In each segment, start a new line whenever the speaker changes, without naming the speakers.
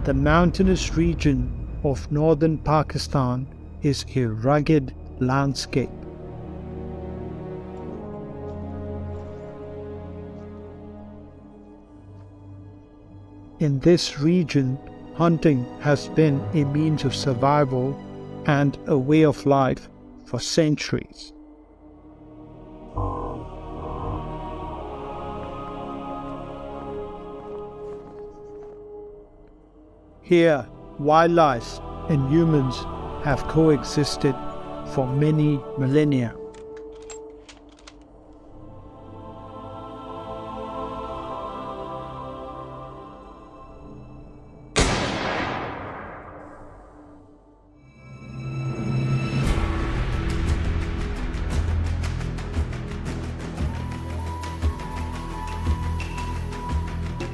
The mountainous region of northern Pakistan is a rugged landscape. In this region, hunting has been a means of survival and a way of life for centuries. Here, wildlife and humans have coexisted for many millennia.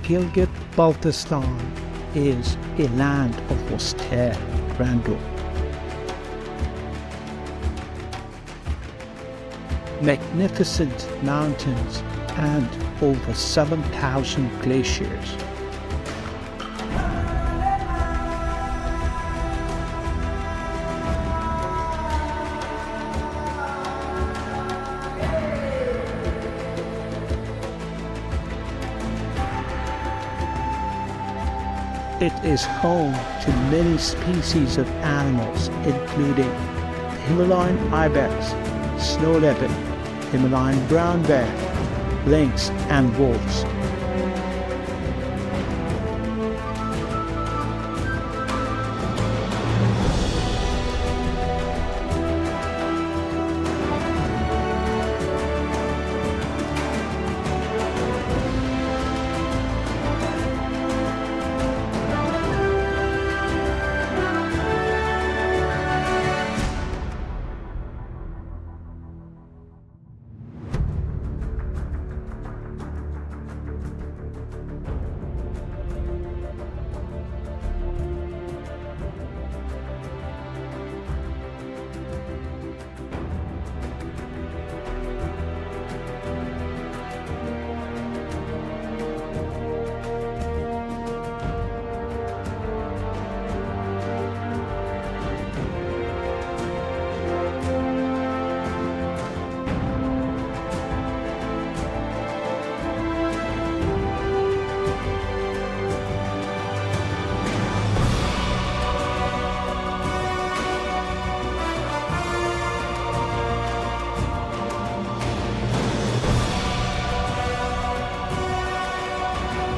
Gilgit-Baltistan is a land of austere grandeur. Magnificent mountains and over 7,000 glaciers. It is home to many species of animals, including the Himalayan ibex, snow leopard, Himalayan brown bear, lynx, and wolves.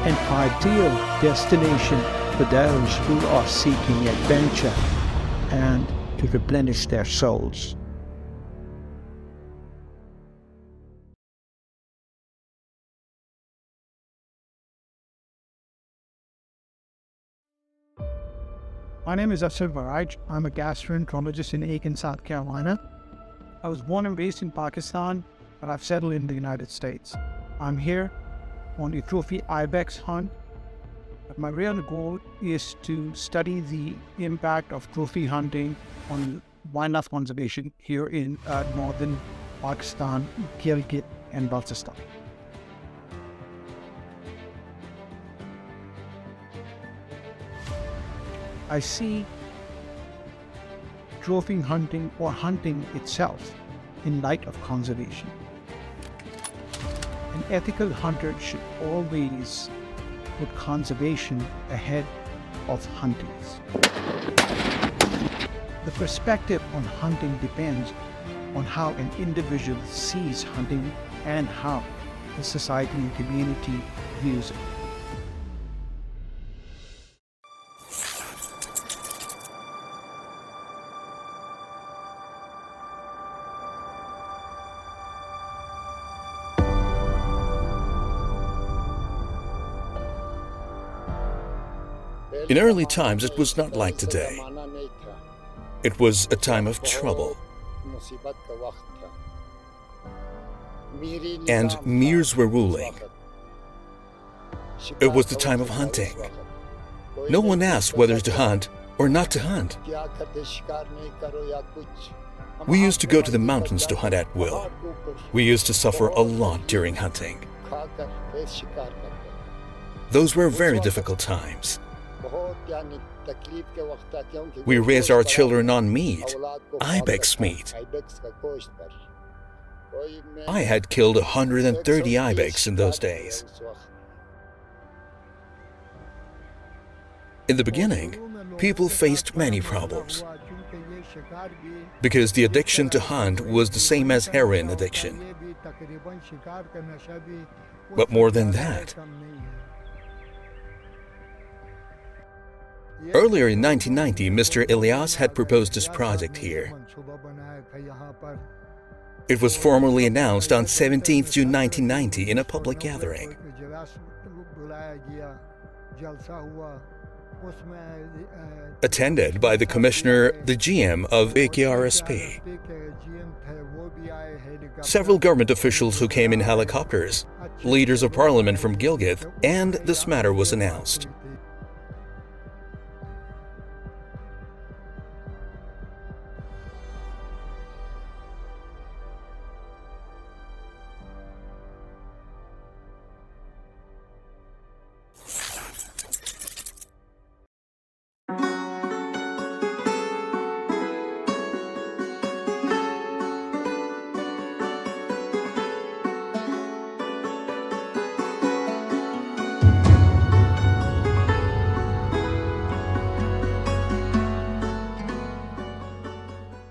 An ideal destination for those who are seeking adventure and to replenish their souls.
My name is Asif Varaj. I'm a gastroenterologist in Aiken, South Carolina. I was born and raised in Pakistan, but I've settled in the United States. I'm here on a trophy ibex hunt. But my real goal is to study the impact of trophy hunting on wildlife conservation here in northern Pakistan, Gilgit and Baltistan. I see trophy hunting or hunting itself in light of conservation. An ethical hunter should always put conservation ahead of hunting. The perspective on hunting depends on how an individual sees hunting and how the society and community views it.
In early times, it was not like today. It was a time of trouble. And mirs were ruling. It was the time of hunting. No one asked whether to hunt or not to hunt. We used to go to the mountains to hunt at will. We used to suffer a lot during hunting. Those were very difficult times. We raised our children on meat, ibex meat. I had killed 130 ibex in those days. In the beginning, people faced many problems because the addiction to hunt was the same as heroin addiction. But more than that, earlier in 1990, Mr. Ilyas had proposed this project here. It was formally announced on 17th June 1990 in a public gathering. Attended by the Commissioner, the GM of AKRSP. Several government officials who came in helicopters, leaders of parliament from Gilgit, and this matter was announced.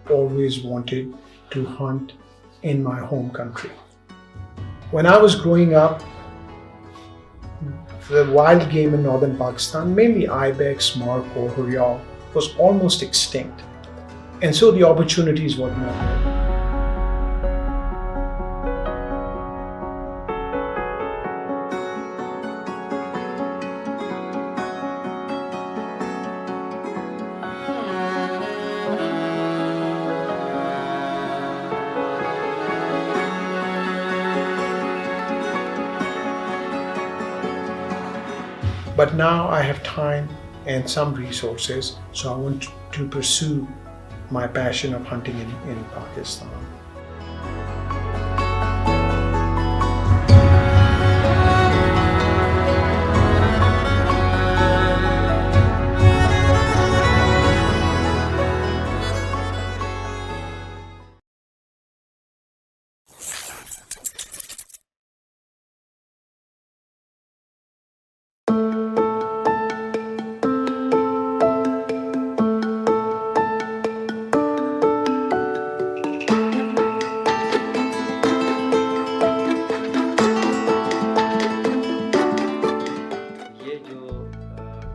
Always wanted to hunt in my home country. When I was growing up, the wild game in northern Pakistan, mainly ibex, markhor, hurial, was almost extinct, and so the opportunities were not. But now I have time and some resources, so I want to pursue my passion of hunting in Pakistan.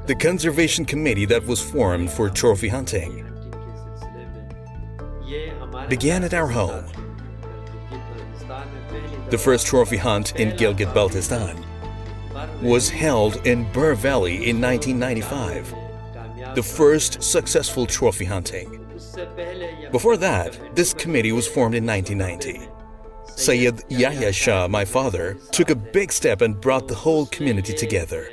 The conservation committee that was formed for trophy hunting began at our home. The first trophy hunt in Gilgit-Baltistan was held in Burr Valley in 1995, the first successful trophy hunting. Before that, this committee was formed in 1990. Sayyid Yahya Shah, my father, took a big step and brought the whole community together.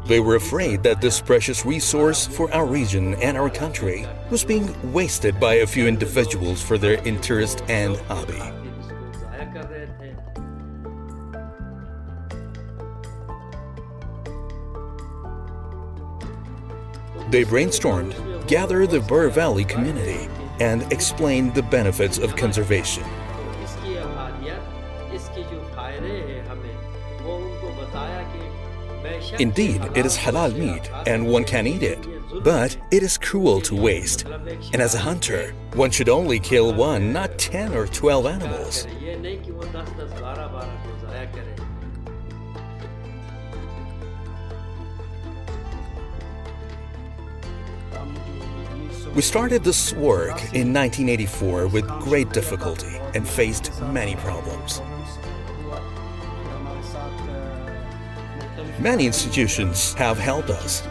They were afraid that this precious resource for our region and our country was being wasted by a few individuals for their interest and hobby. They brainstormed, gathered the Burr Valley community, and explained the benefits of conservation. Indeed, it is halal meat and one can eat it, but it is cruel to waste. And as a hunter, one should only kill one, not 10 or 12 animals. We started this work in 1984 with great difficulty and faced many problems. Many institutions have helped us.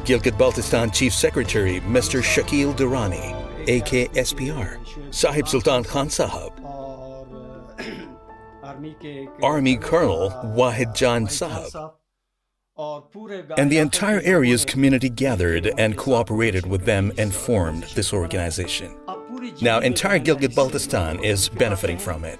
Gilgit-Baltistan Chief Secretary Mr. Shakil Durrani, aka SPR, Sahib Sultan Khan Sahab, Army Colonel Wahid Jan Sahab, and the entire area's community gathered and cooperated with them and formed this organization. Now, entire Gilgit-Baltistan is benefiting from it.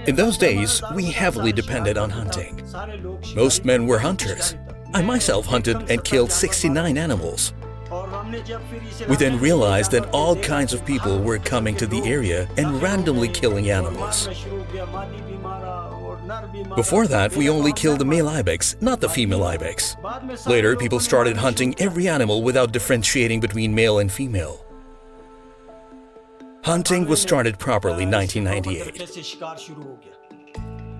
In those days, we heavily depended on hunting. Most men were hunters. I myself hunted and killed 69 animals. We then realized that all kinds of people were coming to the area and randomly killing animals. Before that, we only killed the male ibex, not the female ibex. Later, people started hunting every animal without differentiating between male and female. Hunting was started properly in 1998.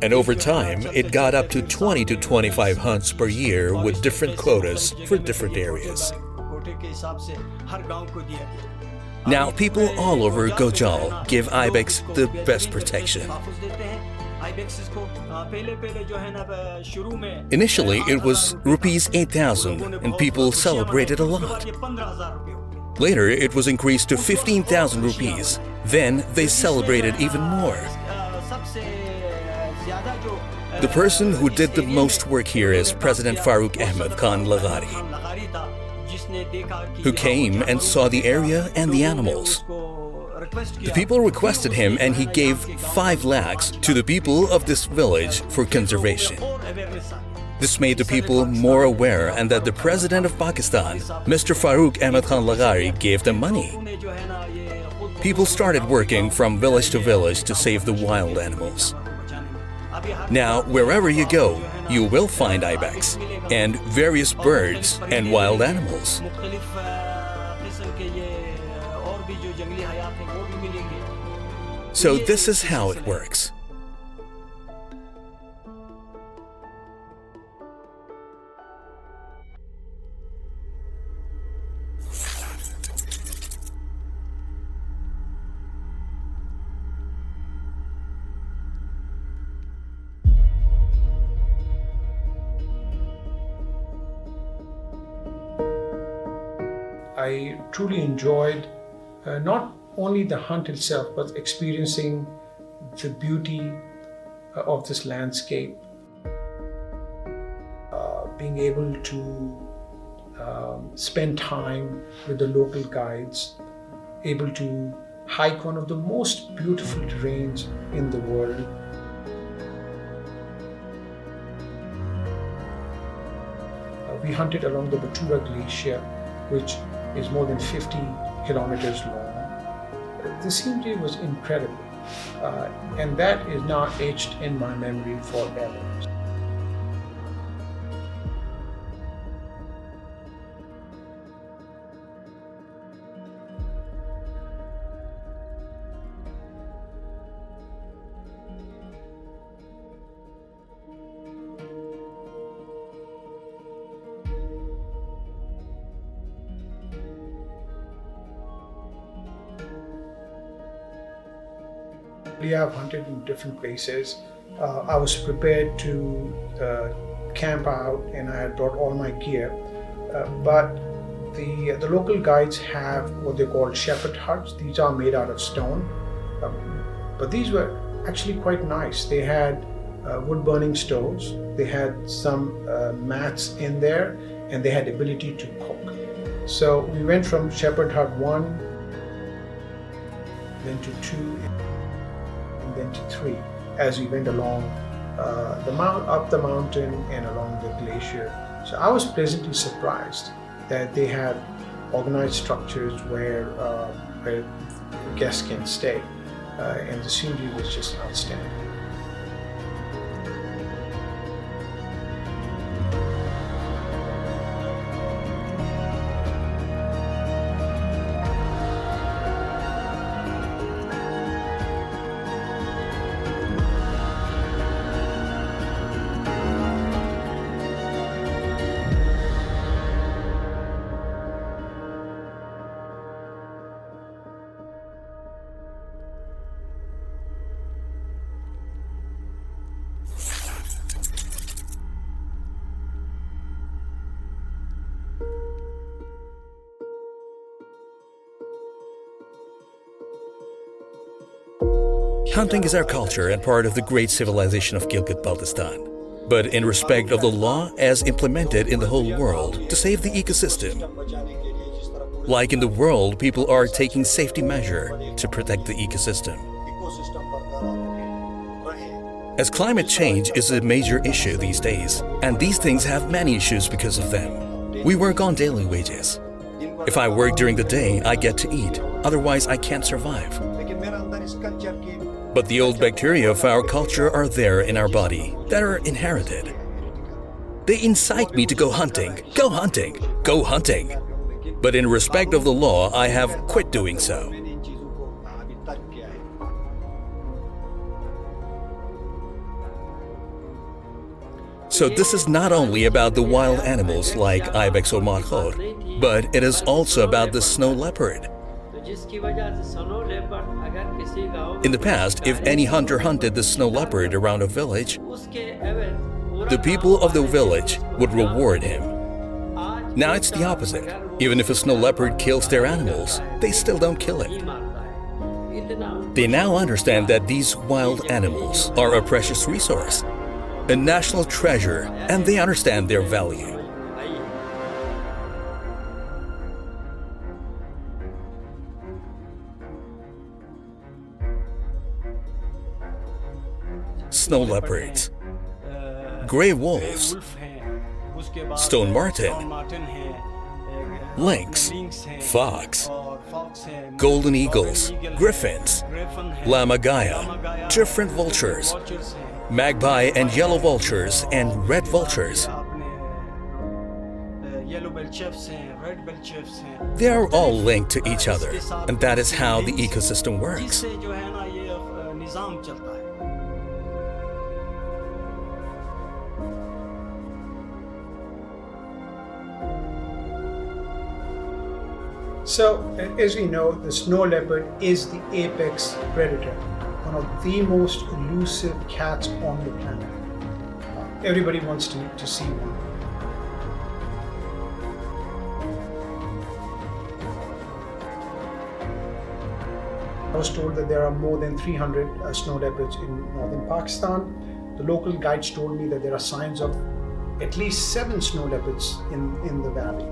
And over time, it got up to 20 to 25 hunts per year with different quotas for different areas. Now, people all over Gojal give ibex the best protection. Initially, it was rupees 8,000 and people celebrated a lot. Later, it was increased to 15,000 rupees. Then, they celebrated even more. The person who did the most work here is President Farooq Ahmed Khan Laghari, who came and saw the area and the animals. The people requested him and he gave 5 lakhs to the people of this village for conservation. This made the people more aware and that the President of Pakistan, Mr. Farooq Ahmed Khan Laghari, gave them money. People started working from village to village to save the wild animals. Now, wherever you go, you will find ibex and various birds and wild animals. So this is how it works.
I truly enjoyed not only the hunt itself, but experiencing the beauty of this landscape. Being able to spend time with the local guides, able to hike one of the most beautiful terrains in the world. We hunted along the Batura Glacier, which is more than 50 kilometers long. The scenery was incredible, and that is now etched in my memory forever. I've hunted in different places. I was prepared to camp out and I had brought all my gear. But the local guides have what they call shepherd huts. These are made out of stone. But these were actually quite nice. They had wood burning stoves. They had some mats in there and they had the ability to cook. So we went from shepherd hut 1, then to 2, and then to 3 as we went along up the mountain and along the glacier. So I was pleasantly surprised that they have organized structures where guests can stay, and the scenery was just outstanding.
Hunting is our culture and part of the great civilization of Gilgit-Baltistan. but in respect of the law as implemented in the whole world to save the ecosystem. Like in the world, people are taking safety measure to protect the ecosystem. As climate change is a major issue these days, and these things have many issues because of them. We work on daily wages. If I work during the day, I get to eat, otherwise I can't survive. But the old bacteria of our culture are there in our body that are inherited. They incite me to go hunting, go hunting, go hunting. But in respect of the law, I have quit doing so. So this is not only about the wild animals like ibex or markhor, but it is also about the snow leopard. In the past, if any hunter hunted the snow leopard around a village, the people of the village would reward him. Now it's the opposite. Even if a snow leopard kills their animals, they still don't kill it. They now understand that these wild animals are a precious resource, a national treasure, and they understand their value. Snow leopards, gray wolves, stone marten, lynx, fox, golden eagles, griffins, lammergeier, different vultures, magpie and yellow vultures and red vultures. They are all linked to each other, and that is how the ecosystem works.
So, as we know, the snow leopard is the apex predator, one of the most elusive cats on the planet. Everybody wants to see one. I was told that there are more than 300 snow leopards in northern Pakistan. The local guides told me that there are signs of at least 7 snow leopards in the valley.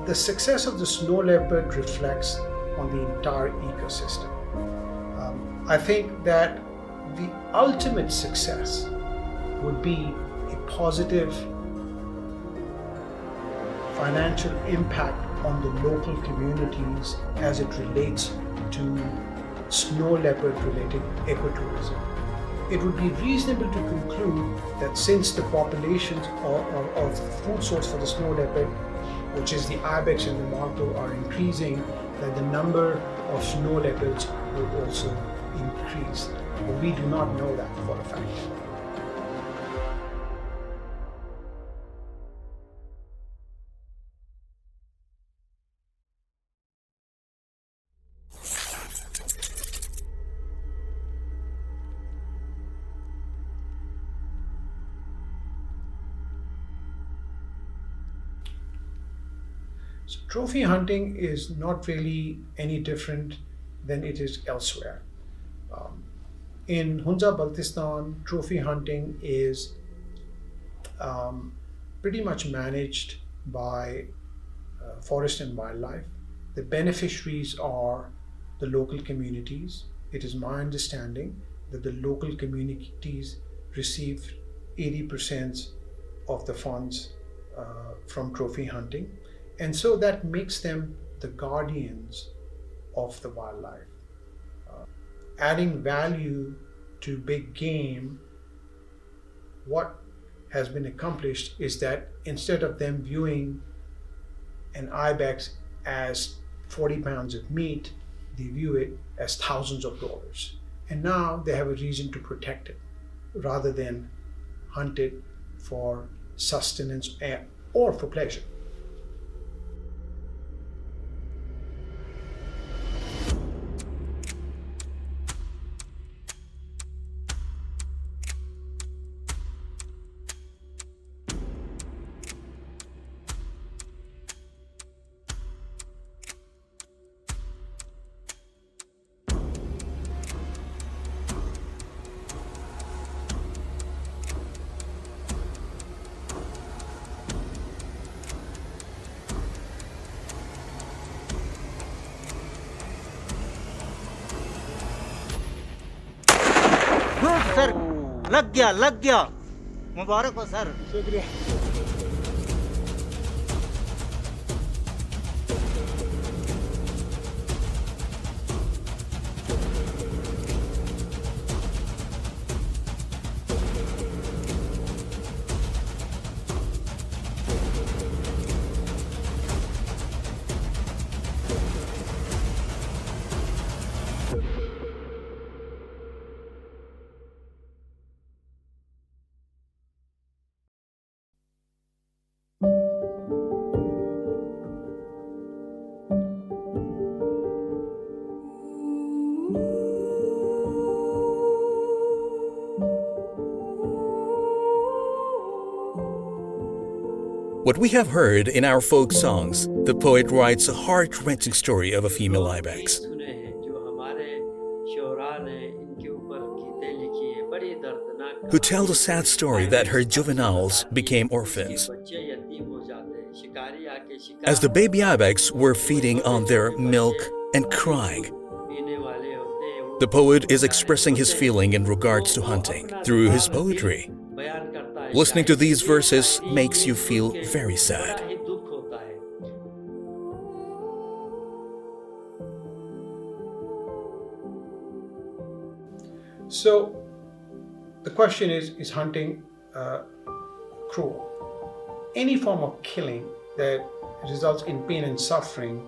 The success of the snow leopard reflects on the entire ecosystem. I think that the ultimate success would be a positive financial impact on the local communities as it relates to snow leopard related ecotourism. It would be reasonable to conclude that since the populations of food source for the snow leopard, which is the ibex and the markhor, are increasing, that the number of snow leopards will also increase. But we do not know that for a fact. So trophy hunting is not really any different than it is elsewhere. In Hunza, Baltistan, trophy hunting is pretty much managed by Forest and Wildlife. The beneficiaries are the local communities. It is my understanding that the local communities receive 80% of the funds from trophy hunting. And so that makes them the guardians of the wildlife. Adding value to big game, what has been accomplished is that instead of them viewing an ibex as 40 pounds of meat, they view it as thousands of dollars. And now they have a reason to protect it rather than hunt it for sustenance or for pleasure.
Sir लग गया मुबारक हो sir
What we have heard in our folk songs, the poet writes a heart-wrenching story of a female ibex. Who tell the sad story that her juveniles became orphans. As the baby ibex were feeding on their milk and crying, the poet is expressing his feeling in regards to hunting through his poetry. Listening to these verses makes you feel very sad.
So the question is hunting cruel? Any form of killing that results in pain and suffering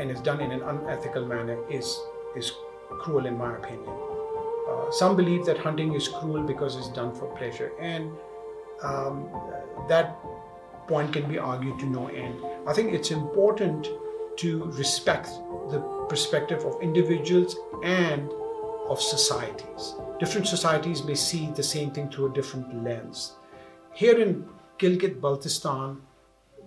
and is done in an unethical manner is cruel in my opinion. Some believe that hunting is cruel because it's done for pleasure, and that point can be argued to no end. I think it's important to respect the perspective of individuals and of societies. Different societies may see the same thing through a different lens. Here in Gilgit-Baltistan,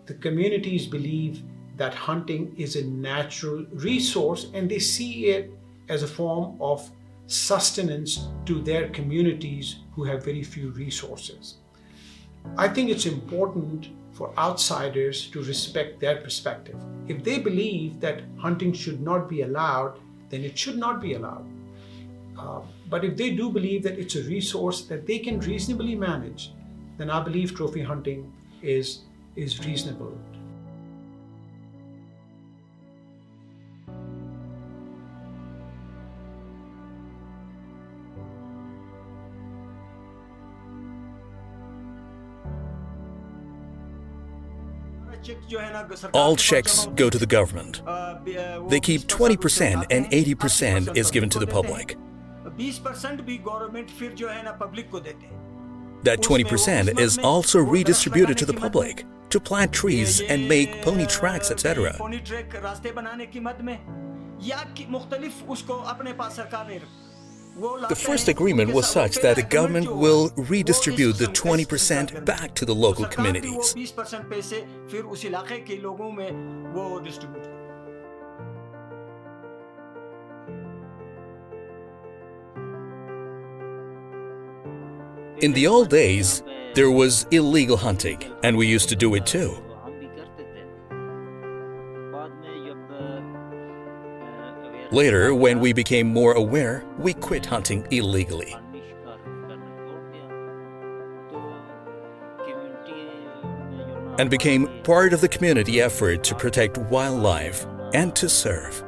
the communities believe that hunting is a natural resource and they see it as a form of sustenance to their communities who have very few resources. I think it's important for outsiders to respect their perspective. If they believe that hunting should not be allowed, then it should not be allowed. But if they do believe that it's a resource that they can reasonably manage, then I believe trophy hunting is reasonable.
All checks go to the government. They keep 20% and 80% is given to the public. That 20% is also redistributed to the public to plant trees and make pony tracks, etc. The first agreement was such that the government will redistribute the 20% back to the local communities. In the old days, there was illegal hunting, and we used to do it too. Later, when we became more aware, we quit hunting illegally. And became part of the community effort to protect wildlife and to serve.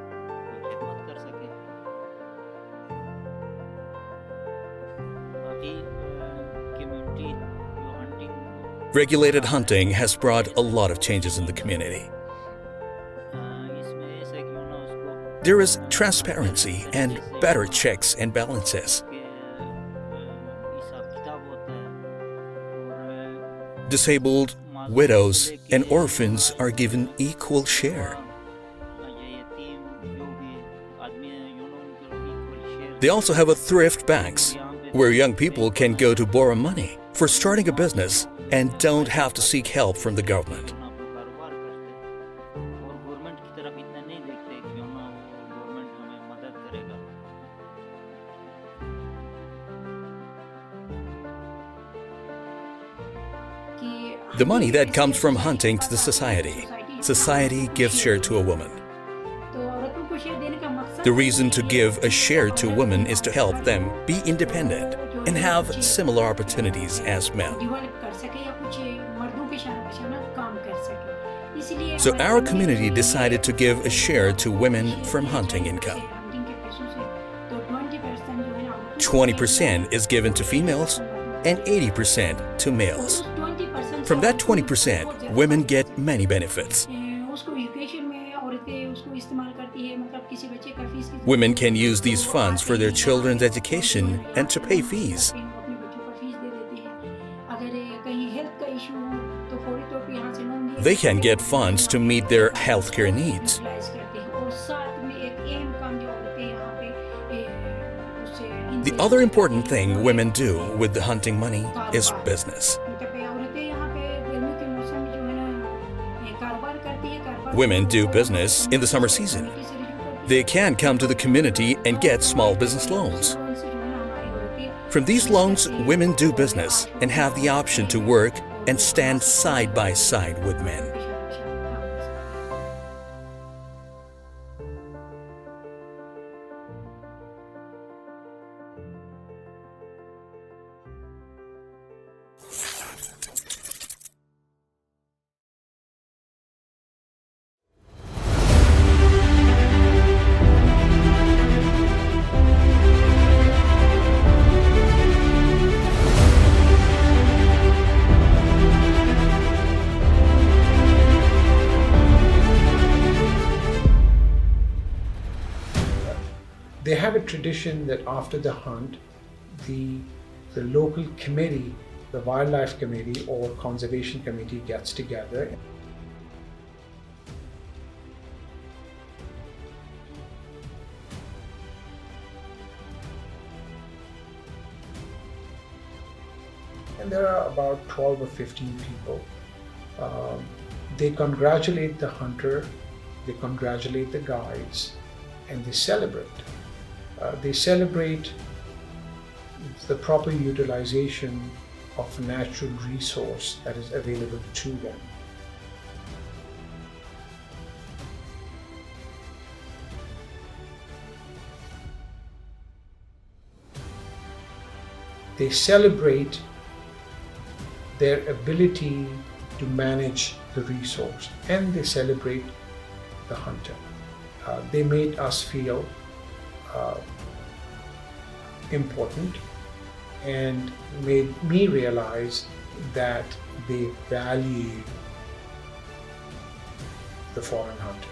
Regulated hunting has brought a lot of changes in the community. There is transparency and better checks and balances. Disabled, widows, and orphans are given equal share. They also have a thrift banks, where young people can go to borrow money for starting a business and don't have to seek help from the government. The money that comes from hunting to the society gives share to a woman. The reason to give a share to women is to help them be independent and have similar opportunities as men. So our community decided to give a share to women from hunting income. 20% is given to females and 80% to males. From that 20%, women get many benefits. Women can use these funds for their children's education and to pay fees. They can get funds to meet their healthcare needs. The other important thing women do with the hunting money is business. Women do business in the summer season. They can come to the community and get small business loans. From these loans, women do business and have the option to work and stand side by side with men.
They have a tradition that after the hunt, the local committee, the wildlife committee or conservation committee gets together. And there are about 12 or 15 people. They congratulate the hunter, they congratulate the guides, and they celebrate. They celebrate the proper utilization of a natural resource that is available to them. They celebrate their ability to manage the resource, and they celebrate the hunter. They made us feel important and made me realize that they value the foreign hunter.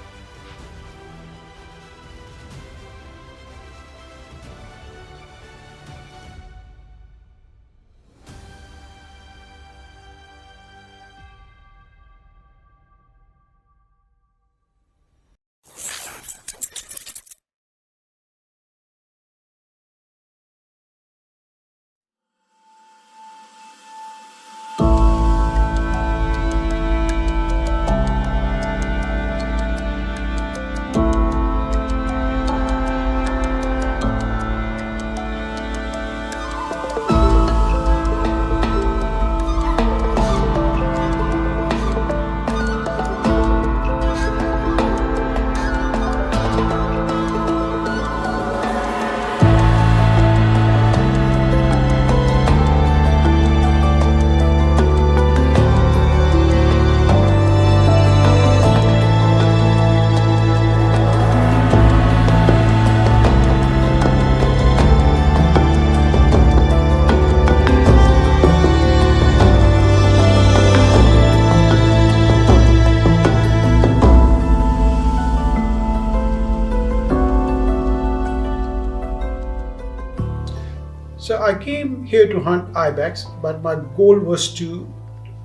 So I came here to hunt ibex, but my goal was to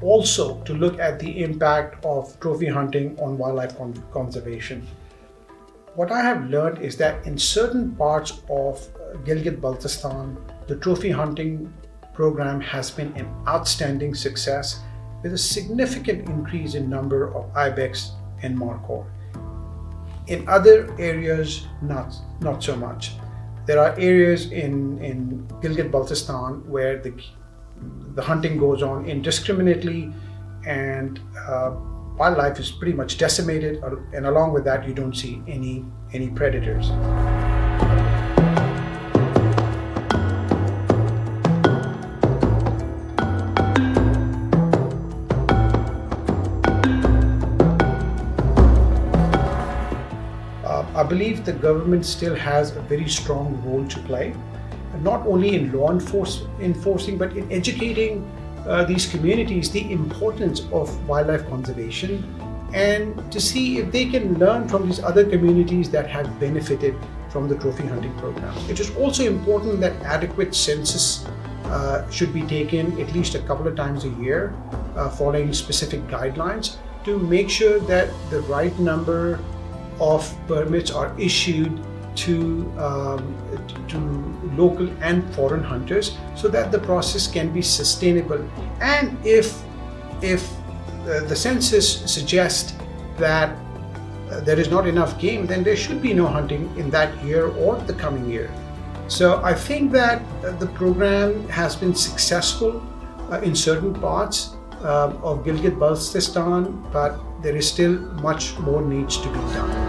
also to look at the impact of trophy hunting on wildlife conservation. What I have learned is that in certain parts of Gilgit-Baltistan, the trophy hunting program has been an outstanding success with a significant increase in number of ibex and markhor. In other areas, not so much. There are areas in Gilgit-Baltistan where the hunting goes on indiscriminately and wildlife is pretty much decimated, and along with that you don't see any predators. I believe the government still has a very strong role to play, not only in law enforcing, but in educating these communities the importance of wildlife conservation, and to see if they can learn from these other communities that have benefited from the trophy hunting program. It is also important that adequate census should be taken at least a couple of times a year, following specific guidelines, to make sure that the right number of permits are issued to local and foreign hunters, so that the process can be sustainable. And if the census suggests that there is not enough game, then there should be no hunting in that year or the coming year. So I think that the program has been successful in certain parts of Gilgit-Baltistan, but there is still much more needs to be done.